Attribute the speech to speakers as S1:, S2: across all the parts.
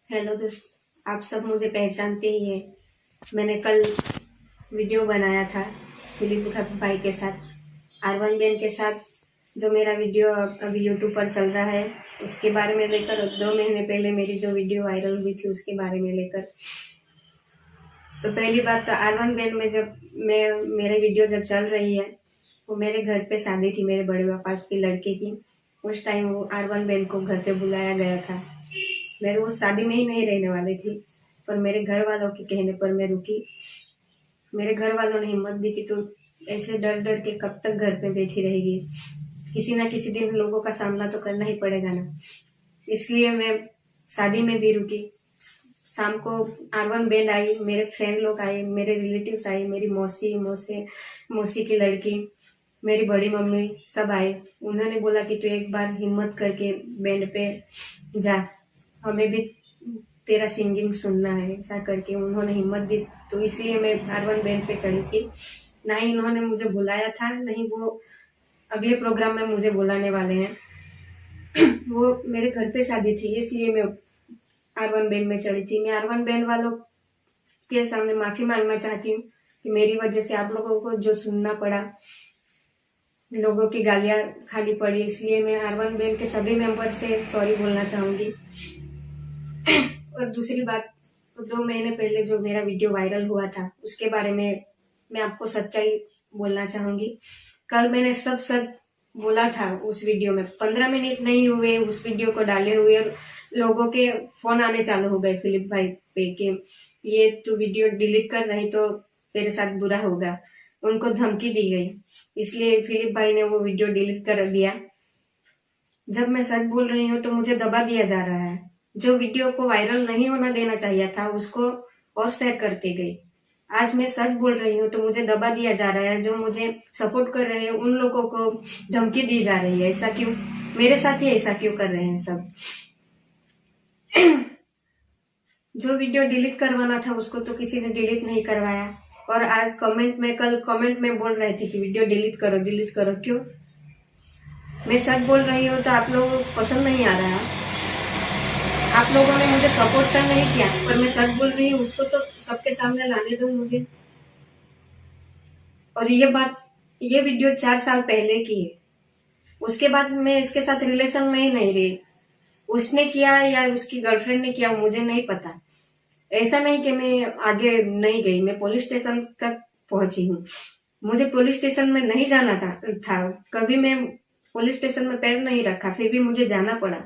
S1: Hello दोस्त, आप सब मुझे पहचानते ही हैं। मैंने कल वीडियो बनाया था फिलिप भाई के साथ, आर1 बैन के साथ। जो मेरा वीडियो अभी यूट्यूब पर चल रहा है उसके बारे में लेकर, 2 महीने पहले मेरी जो वीडियो वायरल हुई थी उसके बारे में लेकर। तो पहली बात तो आर1 बैन में जब मेरी वीडियो जब चल रही है, वो मेरे घर पे शादी थी मेरे बड़े पापा की लड़के की। उस टाइम वो आर1 बैन को घर पे बुलाया गया था। मैं उस शादी में ही नहीं रहने वाली थी, पर मेरे घर वालों के कहने पर मैं रुकी। मेरे घर वालों ने हिम्मत दी कि तू ऐसे डर डर के कब तक घर पे बैठी रहेगी, किसी ना किसी दिन लोगों का सामना तो करना ही पड़ेगा ना। इसलिए मैं शादी में भी रुकी। शाम को आर1 बैंड आई, मेरे फ्रेंड लोग आए, मेरे रिलेटिव्स आए, मेरी मौसी मौसी मौसी की लड़की, मेरी बड़ी मम्मी सब आए। उन्होंने बोला कि तू एक बार हिम्मत करके बैंड पे जा, हमें भी तेरा सिंगिंग सुनना है, ऐसा करके उन्होंने हिम्मत दी। तो इसलिए मैं आर1 बैंड पे चढ़ी थी। ना ही इन्होंने मुझे बुलाया था, नहीं वो अगले प्रोग्राम में मुझे बुलाने वाले हैं। वो मेरे घर पे शादी थी, इसलिए मैं आर1 बैंड में चढ़ी थी। मैं आर1 बैंड वालों के सामने माफी मांगना चाहती हूँ कि मेरी वजह से आप लोगों को जो सुनना पड़ा, लोगों की गालियां खानी पड़ी, इसलिए मैं आर1 बैंड के सभी मेंबर से सॉरी बोलना चाहूंगी। और दूसरी बात, 2 महीने पहले जो मेरा वीडियो वायरल हुआ था उसके बारे में मैं आपको सच्चाई बोलना चाहूंगी। कल मैंने सब सच बोला था उस वीडियो में। 15 मिनट नहीं हुए उस वीडियो को डाले हुए और लोगों के फोन आने चालू हो गए फिलिप भाई पे कि ये तू वीडियो डिलीट कर, नहीं तो तेरे साथ बुरा होगा। उनको धमकी दी गई, इसलिए फिलिप भाई ने वो वीडियो डिलीट कर दिया। जब मैं सच बोल रही हूँ तो मुझे दबा दिया जा रहा है। जो वीडियो को वायरल नहीं होना देना चाहिए था उसको और शेयर करते गई। आज मैं सच बोल रही हूँ तो मुझे दबा दिया जा रहा है। जो मुझे सपोर्ट कर रहे हैं उन लोगों को धमकी दी जा रही है। ऐसा क्यों? मेरे साथ ही ऐसा क्यों कर रहे हैं सब? जो वीडियो डिलीट करवाना था उसको तो किसी ने डिलीट नहीं करवाया। और आज कल कमेंट में बोल रहे थे कि वीडियो डिलीट करो डिलीट करो। क्यों? मैं सच बोल रही हूँ तो आप लोगों को पसंद नहीं आ रहा है। आप लोगों ने मुझे सपोर्ट तो नहीं किया, पर मैं सच बोल रही हूँ उसको तो सबके सामने लाने दो मुझे। और ये वीडियो 4 साल पहले की है। उसके बाद मैं इसके साथ रिलेशन में ही नहीं रही। उसने किया या उसकी गर्लफ्रेंड ने किया मुझे नहीं पता। ऐसा नहीं कि मैं आगे नहीं गई, मैं पुलिस स्टेशन तक पहुंची हूँ। मुझे पुलिस स्टेशन में नहीं जाना था। कभी मैं पुलिस स्टेशन में पैर नहीं रखा, फिर भी मुझे जाना पड़ा।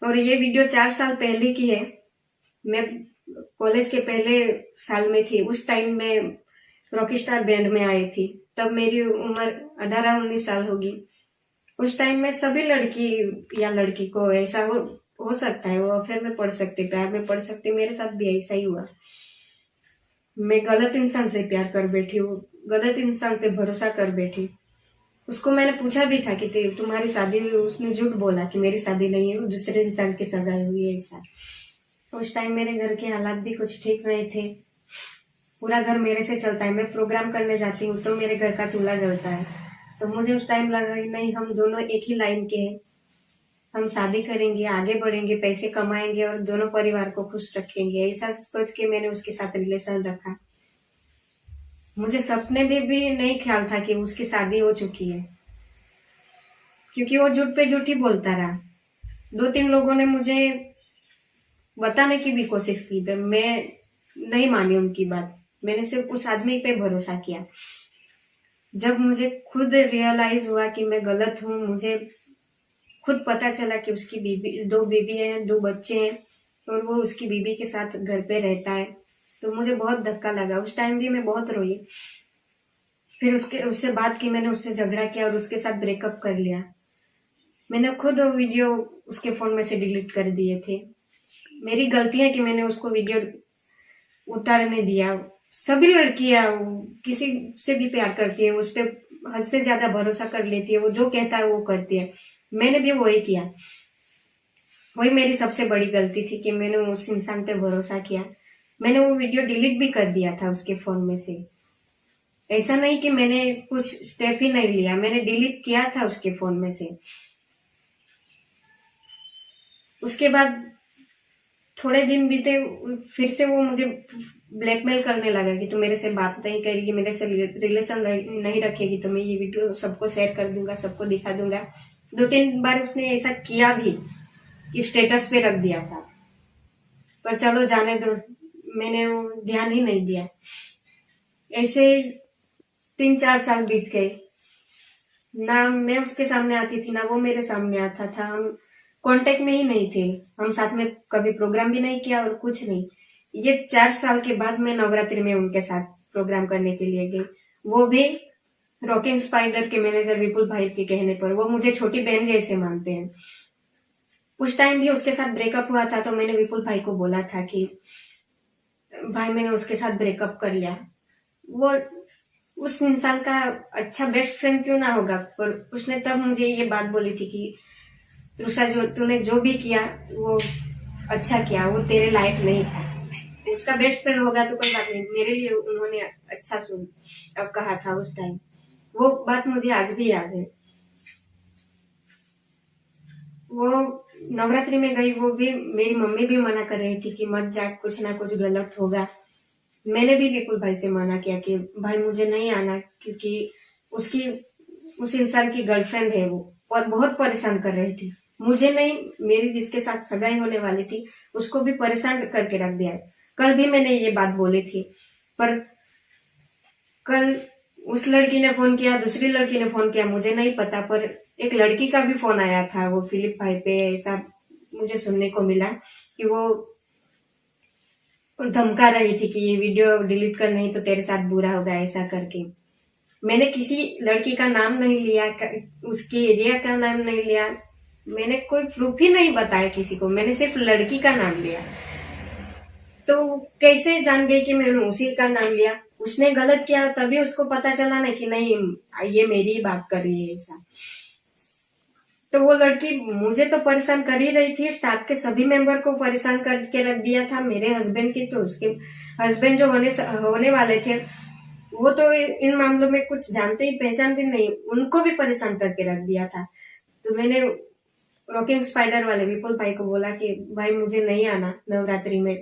S1: और ये वीडियो 4 साल पहले की है। मैं कॉलेज के पहले साल में थी, उस टाइम में रॉकस्टार बैंड में आई थी। तब मेरी उम्र 18-19 साल होगी। उस टाइम में सभी लड़की या लड़की को ऐसा हो सकता है, वो अफेयर में पड़ सकते, प्यार में पड़ सकते। मेरे साथ भी ऐसा ही हुआ। मैं गलत इंसान से प्यार कर बैठी हूँ, गलत इंसान पे भरोसा कर बैठी। उसको मैंने पूछा भी था कि तुम्हारी शादी हुई? उसने झूठ बोला कि मेरी शादी नहीं है, वो दूसरे इंसान की सगाई हुई है। ऐसा उस टाइम मेरे घर के हालात भी कुछ ठीक नहीं थे। पूरा घर मेरे से चलता है। मैं प्रोग्राम करने जाती हूँ तो मेरे घर का चूल्हा जलता है। तो मुझे उस टाइम लगा कि नहीं, हम दोनों एक ही लाइन के हैं, हम शादी करेंगे, आगे बढ़ेंगे, पैसे कमाएंगे और दोनों परिवार को खुश रखेंगे। ऐसा सोच के मैंने उसके साथ रिलेशन रखा। मुझे सपने में भी नहीं ख्याल था कि उसकी शादी हो चुकी है, क्योंकि वो झूठ पे झूठ ही बोलता रहा। 2-3 लोगों ने मुझे बताने की भी कोशिश की, तो मैं नहीं मानी उनकी बात। मैंने सिर्फ उस आदमी पे भरोसा किया। जब मुझे खुद रियलाइज हुआ कि मैं गलत हूँ, मुझे खुद पता चला कि उसकी बीबी, 2 बीबी हैं, 2 बच्चे हैं, और वो उसकी बीबी के साथ घर पे रहता है, तो मुझे बहुत धक्का लगा। उस टाइम भी मैं बहुत रोई। फिर उससे बात की, मैंने उससे झगड़ा किया और उसके साथ ब्रेकअप कर लिया। मैंने खुद वो वीडियो उसके फोन में से डिलीट कर दिए थे। मेरी गलती है कि मैंने उसको वीडियो उतारने दिया। सभी लड़कियां किसी से भी प्यार करती है, उस पर हद से ज्यादा भरोसा कर लेती है, वो जो कहता है वो करती है। मैंने भी वही किया। वही मेरी सबसे बड़ी गलती थी कि मैंने उस इंसान पे भरोसा किया। मैंने वो वीडियो डिलीट भी कर दिया था उसके फोन में से। ऐसा नहीं कि मैंने कुछ स्टेप ही नहीं लिया, मैंने डिलीट किया था उसके फोन में से। उसके बाद थोड़े दिन बीते, फिर से वो मुझे ब्लैकमेल करने लगा कि तू मेरे से बात नहीं करेगी, मेरे से रिलेशन नहीं रखेगी तो मैं ये वीडियो सबको शेयर कर दूंगा, सबको दिखा दूंगा। 2-3 बार उसने ऐसा किया भी कि स्टेटस पे रख दिया था, पर चलो जाने दो, मैंने वो ध्यान ही नहीं दिया। ऐसे 3-4 साल बीत गए, ना मैं उसके सामने आती थी ना वो मेरे सामने आता था। हम कांटेक्ट में ही नहीं थे, हम साथ में कभी प्रोग्राम भी नहीं किया और कुछ नहीं। ये 4 साल के बाद मैं नवरात्रि में उनके साथ प्रोग्राम करने के लिए गई, वो भी रॉकिंग स्पाइडर के मैनेजर विपुल भाई के कहने पर। वो मुझे छोटी बहन जैसे मानते हैं। उस टाइम भी उसके साथ ब्रेकअप हुआ था तो मैंने विपुल भाई को बोला था कि भाई मैंने उसके साथ ब्रेकअप कर लिया। वो उस इंसान का अच्छा बेस्ट फ्रेंड क्यों ना होगा, पर उसने तब मुझे ये बात बोली थी कि तृषा तूने जो भी किया वो अच्छा किया, वो तेरे लायक नहीं था। उसका बेस्ट फ्रेंड होगा तो कोई बात नहीं, मेरे लिए उन्होंने अच्छा सुन अब कहा था उस टाइम। वो बात मुझे आज भी याद है। वो नवरात्रि में गई, वो भी मेरी मम्मी भी मना कर रही थी कि मत जा, कुछ ना कुछ गलत होगा। मैंने भी विपुल भाई से मना किया कि भाई मुझे नहीं आना, क्योंकि उस इंसान की गर्लफ्रेंड है वो, और बहुत परेशान कर रही थी मुझे नहीं, मेरी जिसके साथ सगाई होने वाली थी उसको भी परेशान करके रख दिया है। कल भी मैंने ये बात बोली थी, पर कल उस लड़की ने फोन किया, दूसरी लड़की ने फोन किया, मुझे नहीं पता, पर एक लड़की का भी फोन आया था वो फिलिप भाई पे। ऐसा मुझे सुनने को मिला कि वो धमका रही थी कि ये वीडियो डिलीट कर, नहीं तो तेरे साथ बुरा होगा, ऐसा करके। मैंने किसी लड़की का नाम नहीं लिया, उसके एरिया का नाम नहीं लिया, मैंने कोई प्रूफ ही नहीं बताया किसी को, मैंने सिर्फ लड़की का नाम लिया। तो कैसे जान गई कि मैंने उसी का नाम लिया? उसने गलत किया तभी उसको पता चला ना कि नहीं ये मेरी बात कर रही है ऐसा। तो वो लड़की मुझे तो परेशान कर ही रही थी, स्टाफ के सभी मेंबर को परेशान करके रख दिया था। मेरे हस्बैंड की तो उसके हस्बैंड जो होने वाले थे वो तो इन मामलों में कुछ जानते ही पहचानते नहीं, उनको भी परेशान करके रख दिया था। तो मैंने रॉकिंग स्पाइडर वाले विपुल भाई को बोला कि भाई मुझे नहीं आना नवरात्रि में,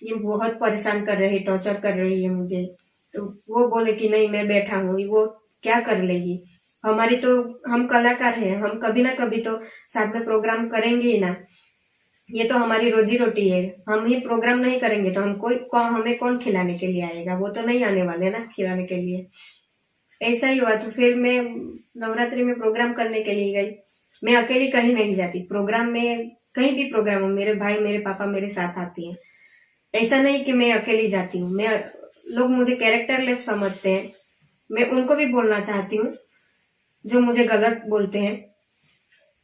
S1: ये बहुत परेशान कर रही, टॉर्चर कर रही है मुझे। तो वो बोले कि नहीं मैं बैठा हूँ, वो क्या कर लेगी, हमारी तो, हम कलाकार हैं, हम कभी ना कभी तो साथ में प्रोग्राम करेंगे ही ना, ये तो हमारी रोजी रोटी है, हम ही प्रोग्राम नहीं करेंगे तो हमें कौन खिलाने के लिए आएगा, वो तो नहीं आने वाले ना खिलाने के लिए। ऐसा ही हुआ। तो फिर मैं नवरात्रि में प्रोग्राम करने के लिए गई। मैं अकेली कहीं नहीं जाती प्रोग्राम में, कहीं भी प्रोग्राम हो मेरे भाई मेरे पापा मेरे साथ आती हैं। ऐसा नहीं कि मैं अकेली जाती हूँ। लोग मुझे कैरेक्टरलेस समझते हैं, मैं उनको भी बोलना चाहती हूँ जो मुझे गलत बोलते हैं।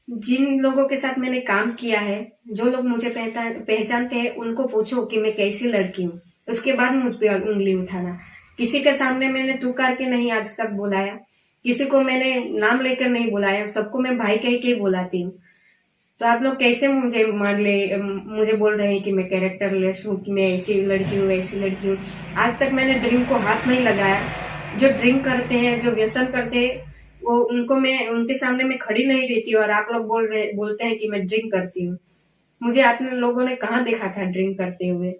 S1: जिन लोगों के साथ मैंने काम किया है, जो लोग मुझे पहचानते हैं, उनको पूछो कि मैं कैसी लड़की हूँ, उसके बाद मुझ पे उंगली उठाना। किसी के सामने मैंने तू करके नहीं आज तक बुलाया, किसी को मैंने नाम लेकर नहीं बुलाया, सबको मैं भाई कह के बुलाती हूँ। तो आप लोग कैसे मुझे बोल रहे हैं कि मैं कैरेक्टरलेस हूँ, कि मैं ऐसी लड़की हूँ वैसी लड़की हूँ। आज तक मैंने ड्रिंक को हाथ नहीं लगाया। जो ड्रिंक करते हैं, जो व्यसन करते हैं, वो उनके सामने मैं खड़ी नहीं रहती हूँ, और आप लोग बोलते हैं कि मैं ड्रिंक करती हूँ। मुझे आप लोगों ने कहाँ देखा था ड्रिंक करते हुए?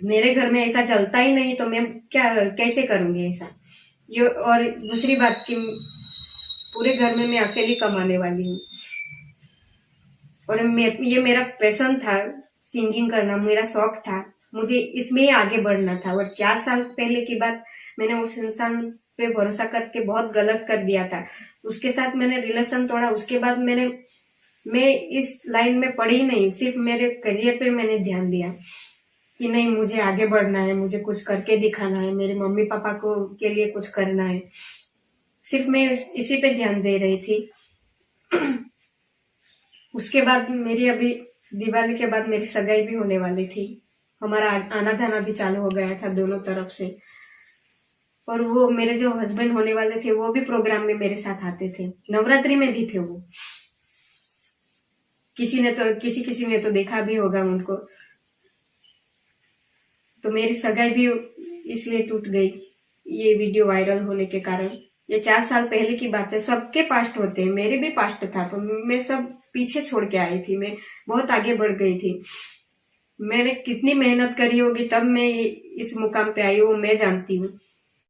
S1: मेरे घर में ऐसा चलता ही नहीं, तो मैं कैसे करूंगी ऐसा? और दूसरी बात कि पूरे घर में मैं अकेली कमाने वाली हूँ, और ये मेरा पैशन था, सिंगिंग करना मेरा शौक था, मुझे इसमें ही आगे बढ़ना था। और 4 साल पहले की बात, मैंने उस इंसान पे भरोसा करके बहुत गलत कर दिया था, उसके साथ मैंने रिलेशन तोड़ा। उसके बाद मैं इस लाइन में पड़ी नहीं, सिर्फ मेरे करियर पे मैंने ध्यान दिया कि नहीं मुझे आगे बढ़ना है, मुझे कुछ करके दिखाना है, मेरे मम्मी पापा को के लिए कुछ करना है, सिर्फ मैं इसी पे ध्यान दे रही थी। उसके बाद मेरी अभी दिवाली के बाद मेरी सगाई भी होने वाली थी, हमारा आना जाना भी चालू हो गया था दोनों तरफ से। और वो मेरे जो हस्बैंड होने वाले थे वो भी प्रोग्राम में मेरे साथ आते थे, नवरात्रि में भी थे वो। किसी ने तो देखा भी होगा उनको। तो मेरी सगाई भी इसलिए टूट गई ये वीडियो वायरल होने के कारण। ये 4 साल पहले की बात है, सबके पास्ट होते हैं, मेरे भी पास्ट था, तो मैं सब पीछे छोड़ के आई थी, मैं बहुत आगे बढ़ गई थी। मैंने कितनी मेहनत करी होगी तब मैं इस मुकाम पे आई हूँ, मैं जानती हूँ।